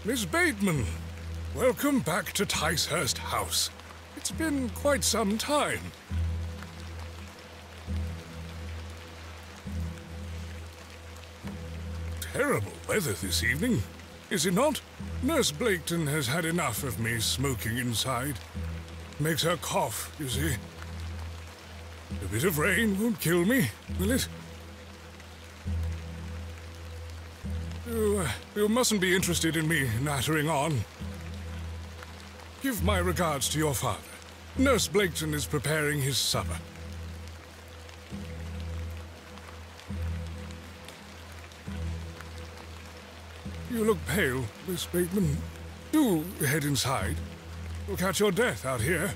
Miss Bateman, welcome back to Ticehurst House. It's been quite some time. Terrible weather this evening, is it not? Nurse Blaketon has had enough of me smoking inside. Makes her cough, you see. A bit of rain won't kill me, will it? You mustn't be interested in me nattering on. Give my regards to your father. Nurse Blaketon is preparing his supper. You look pale, Miss Bateman. Do head inside. You'll catch your death out here.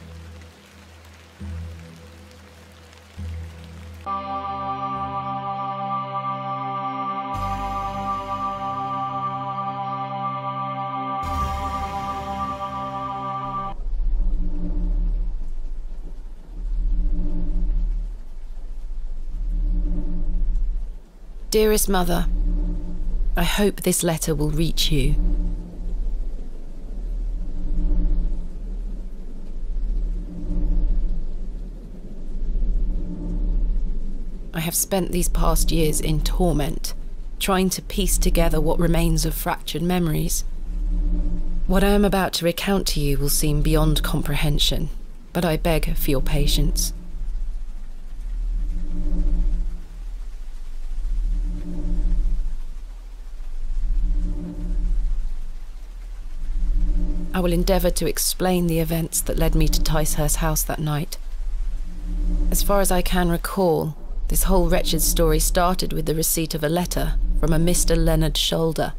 Dearest Mother, I hope this letter will reach you. I have spent these past years in torment, trying to piece together what remains of fractured memories. What I am about to recount to you will seem beyond comprehension, but I beg for your patience. I will endeavour to explain the events that led me to Ticehurst House that night. As far as I can recall, this whole wretched story started with the receipt of a letter from a Mr. Leonard Shoulder.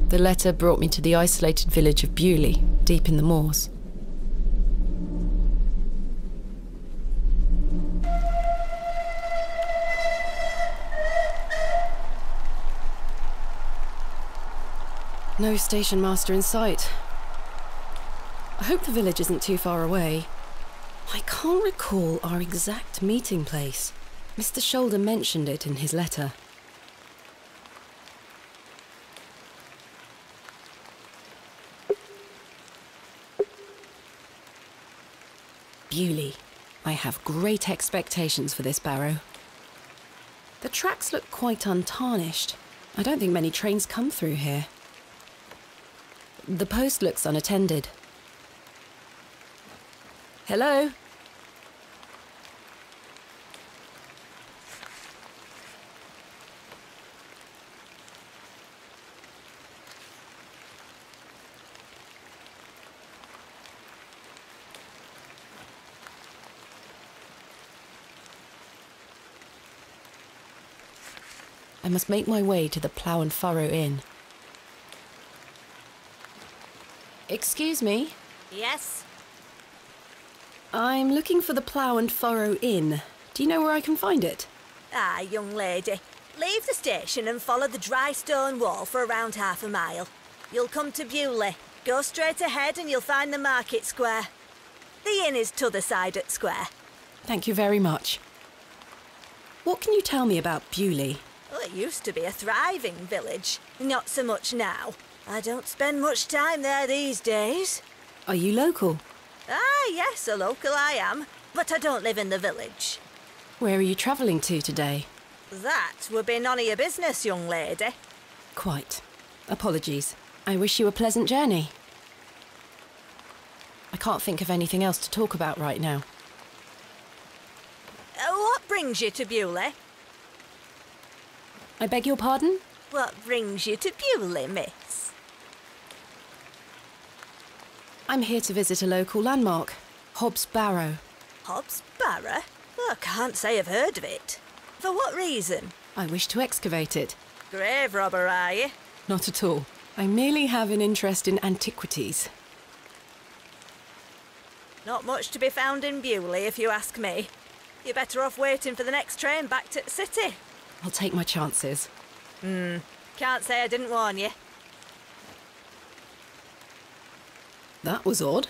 The letter brought me to the isolated village of Bewley, deep in the moors. No station master in sight. I hope the village isn't too far away. I can't recall our exact meeting place. Mr. Shoulder mentioned it in his letter. Bewley. I have great expectations for this Barrow. The tracks look quite untarnished. I don't think many trains come through here. The post looks unattended. Hello? I must make my way to the Plough and Furrow Inn. Excuse me? Yes? I'm looking for the Plough and Furrow Inn. Do you know where I can find it? Ah, young lady. Leave the station and follow the dry stone wall for around half a mile. You'll come to Bewley. Go straight ahead and you'll find the market square. The inn is t'other side at square. Thank you very much. What can you tell me about Bewley? Well, it used to be a thriving village. Not so much now. I don't spend much time there these days. Are you local? Ah, yes, a local I am, but I don't live in the village. Where are you travelling to today? That would be none of your business, young lady. Quite. Apologies. I wish you a pleasant journey. I can't think of anything else to talk about right now. What brings you to Bewley? I beg your pardon? What brings you to Bewley, miss? I'm here to visit a local landmark, Hob's Barrow. Hob's Barrow? Well, I can't say I've heard of it. For what reason? I wish to excavate it. Grave robber, are you? Not at all. I merely have an interest in antiquities. Not much to be found in Bewley, if you ask me. You're better off waiting for the next train back to the city. I'll take my chances. Can't say I didn't warn you. That was odd.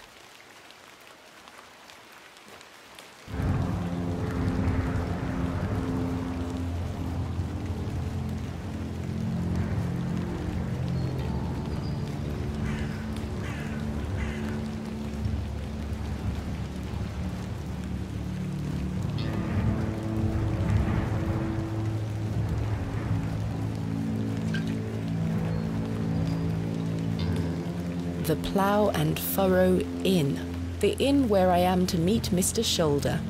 the Plough and Furrow Inn, the inn where I am to meet Mr. Shoulder.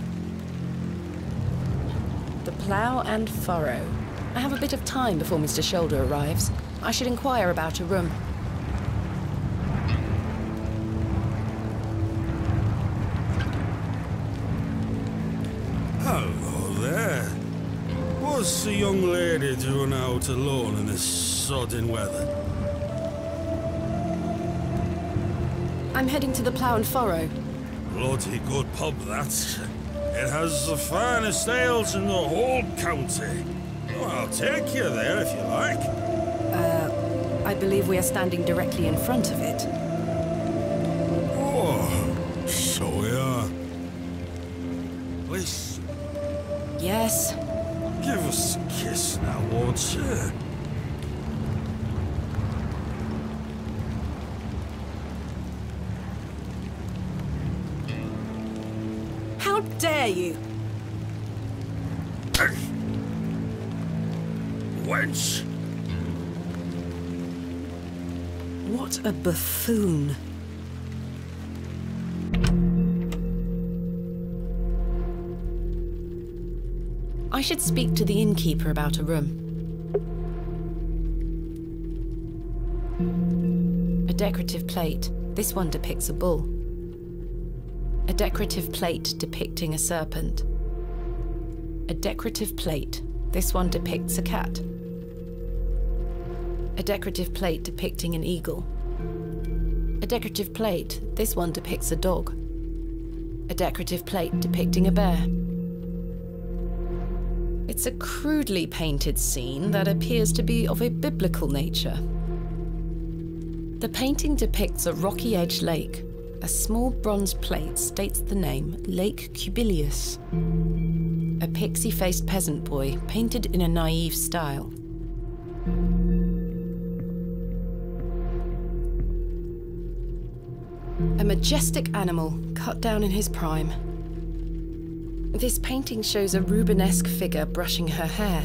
The Plough and Furrow. I have a bit of time before Mr. Shoulder arrives. I should inquire about a room. Hello there. What's the young lady doing out alone in this sodding weather? I'm heading to the Plough and Furrow. Bloody good pub, that. It has the finest ales in the whole county. Oh, I'll take you there if you like. I believe we are standing directly in front of it. Oh, so we are. Please, Yes. give us a kiss now, won't you? How dare you? Wench! What a buffoon. I should speak to the innkeeper about a room. A decorative plate. This one depicts a bull. A decorative plate depicting a serpent. A decorative plate. This one depicts a cat. A decorative plate depicting an eagle. A decorative plate. This one depicts a dog. A decorative plate depicting a bear. It's a crudely painted scene that appears to be of a biblical nature. The painting depicts a rocky-edged lake. A small bronze plate states the name Lake Cubilius. A pixie-faced peasant boy painted in a naive style. A majestic animal cut down in his prime. This painting shows a Rubenesque figure brushing her hair.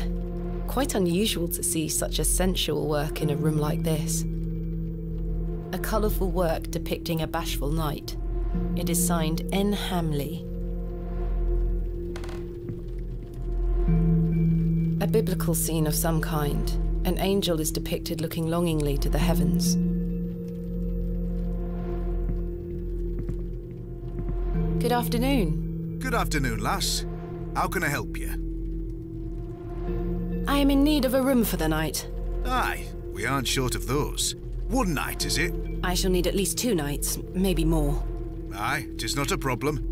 Quite unusual to see such a sensual work in a room like this. A colourful work depicting a bashful knight. It is signed N. Hamley. A biblical scene of some kind. An angel is depicted looking longingly to the heavens. Good afternoon. Good afternoon, lass. How can I help you? I am in need of a room for the night. Aye, we aren't short of those. One night, is it? I shall need at least 2 nights, maybe more. Aye, 'tis not a problem.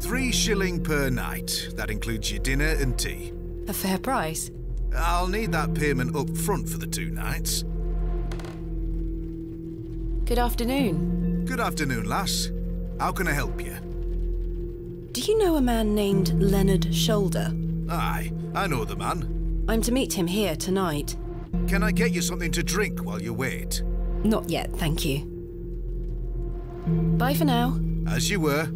3 shilling per night. That includes your dinner and tea. A fair price. I'll need that payment up front for the 2 nights. Good afternoon. Good afternoon, lass. How can I help you? Do you know a man named Leonard Shoulder? Aye, I know the man. I'm to meet him here tonight. Can I get you something to drink while you wait? Not yet, thank you. Bye for now. As you were.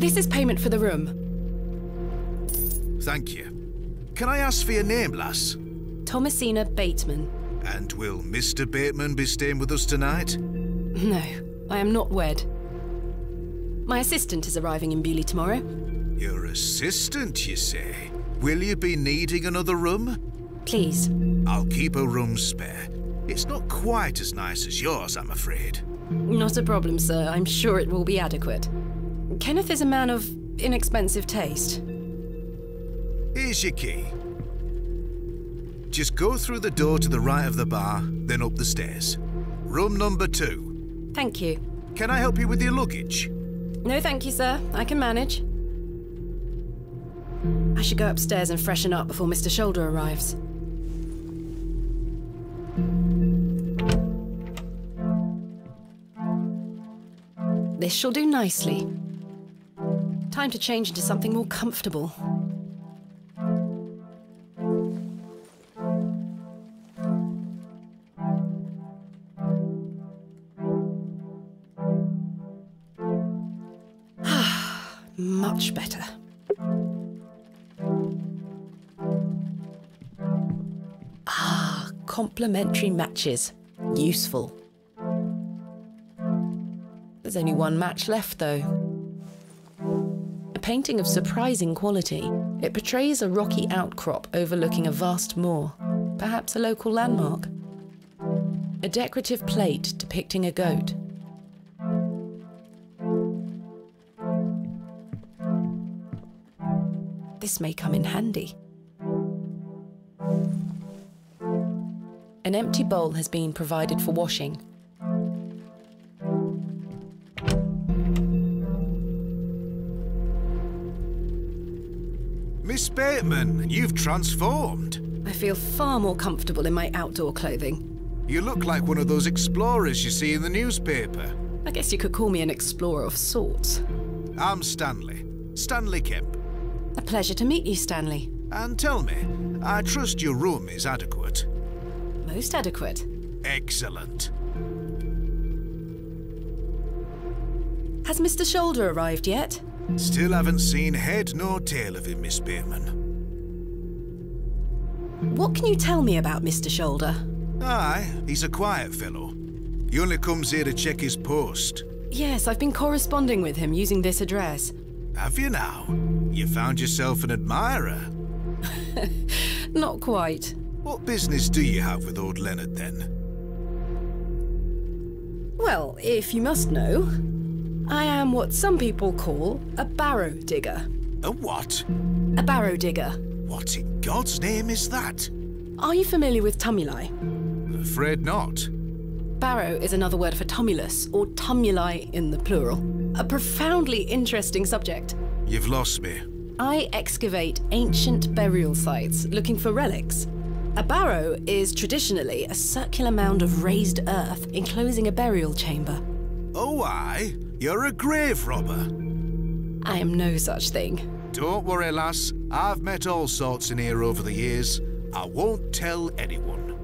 This is payment for the room. Thank you. Can I ask for your name, lass? Thomasina Bateman. And will Mr. Bateman be staying with us tonight? No, I am not wed. My assistant is arriving in Bewley tomorrow. Your assistant, you say? Will you be needing another room? Please. I'll keep a room spare. It's not quite as nice as yours, I'm afraid. Not a problem, sir. I'm sure it will be adequate. Kenneth is a man of inexpensive taste. Here's your key. Just go through the door to the right of the bar, then up the stairs. Room number 2. Thank you. Can I help you with your luggage? No, thank you, sir. I can manage. I should go upstairs and freshen up before Mr. Shoulder arrives. This shall do nicely. Time to change into something more comfortable. Much better. complementary matches. Useful. There's only one match left, though. A painting of surprising quality. It portrays a rocky outcrop overlooking a vast moor, perhaps a local landmark. A decorative plate depicting a goat. This may come in handy. An empty bowl has been provided for washing. Miss Bateman, you've transformed. I feel far more comfortable in my outdoor clothing. You look like one of those explorers you see in the newspaper. I guess you could call me an explorer of sorts. I'm Stanley. Stanley Kemp. A pleasure to meet you, Stanley. And tell me, I trust your room is adequate. Most adequate. Excellent. Has Mr. Shoulder arrived yet? Still haven't seen head nor tail of him, Miss Bateman. What can you tell me about Mr. Shoulder? Aye, he's a quiet fellow. He only comes here to check his post. Yes, I've been corresponding with him using this address. Have you now? You found yourself an admirer. Not quite. What business do you have with old Leonard, then? Well, if you must know, I am what some people call a barrow digger. A what? A barrow digger. What in God's name is that? Are you familiar with tumuli? Afraid not. Barrow is another word for tumulus, or tumuli in the plural. A profoundly interesting subject. You've lost me. I excavate ancient burial sites looking for relics. A barrow is traditionally a circular mound of raised earth enclosing a burial chamber. Oh, aye? You're a grave robber. I am no such thing. Don't worry, lass. I've met all sorts in here over the years. I won't tell anyone.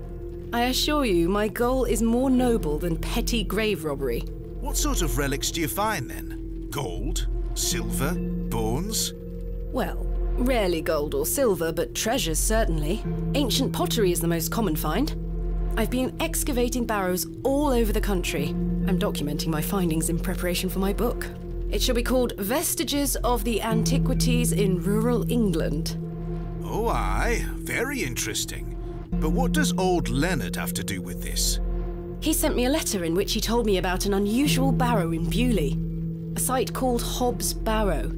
I assure you, my goal is more noble than petty grave robbery. What sort of relics do you find, then? Gold? Silver? Bones? Well, rarely gold or silver, but treasures certainly. Ancient pottery is the most common find. I've been excavating barrows all over the country. I'm documenting my findings in preparation for my book. It shall be called Vestiges of the Antiquities in Rural England. Oh, aye. Very interesting. But what does old Leonard have to do with this? He sent me a letter in which he told me about an unusual barrow in Bewley, a site called Hob's Barrow.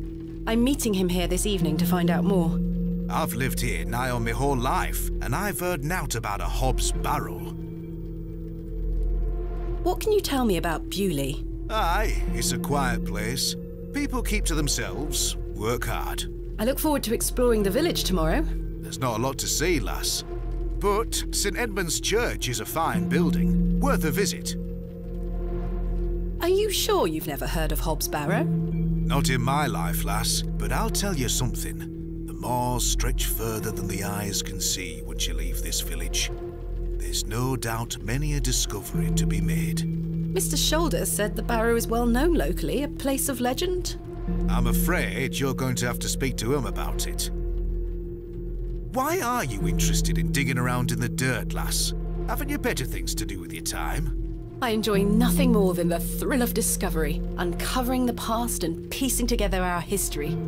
I'm meeting him here this evening to find out more. I've lived here nigh on my whole life, and I've heard nowt about a Hob's Barrow. What can you tell me about Bewley? Aye, it's a quiet place. People keep to themselves, work hard. I look forward to exploring the village tomorrow. There's not a lot to see, lass. But St. Edmund's Church is a fine building, worth a visit. Are you sure you've never heard of Hob's Barrow? Not in my life, lass, but I'll tell you something. The moors stretch further than the eyes can see once you leave this village. There's no doubt many a discovery to be made. Mr. Shoulder said the barrow is well known locally, a place of legend. I'm afraid you're going to have to speak to him about it. Why are you interested in digging around in the dirt, lass? Haven't you better things to do with your time? I enjoy nothing more than the thrill of discovery, uncovering the past and piecing together our history.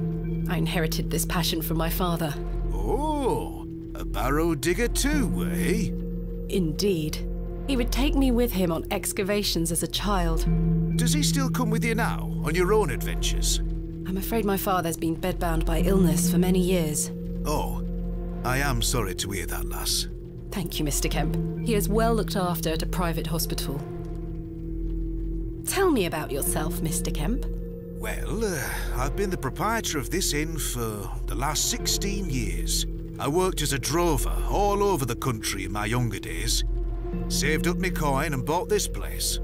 I inherited this passion from my father. Oh, a barrow digger too, eh? Indeed. He would take me with him on excavations as a child. Does he still come with you now, on your own adventures? I'm afraid my father's been bedbound by illness for many years. Oh, I am sorry to hear that, lass. Thank you, Mr. Kemp. He is well looked after at a private hospital. Tell me about yourself, Mr. Kemp. Well, I've been the proprietor of this inn for the last 16 years. I worked as a drover all over the country in my younger days. Saved up my coin and bought this place.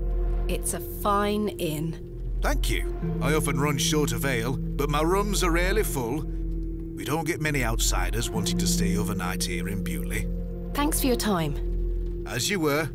It's a fine inn. Thank you. I often run short of ale, but my rooms are rarely full. We don't get many outsiders wanting to stay overnight here in Bewley. Thanks for your time. As you were.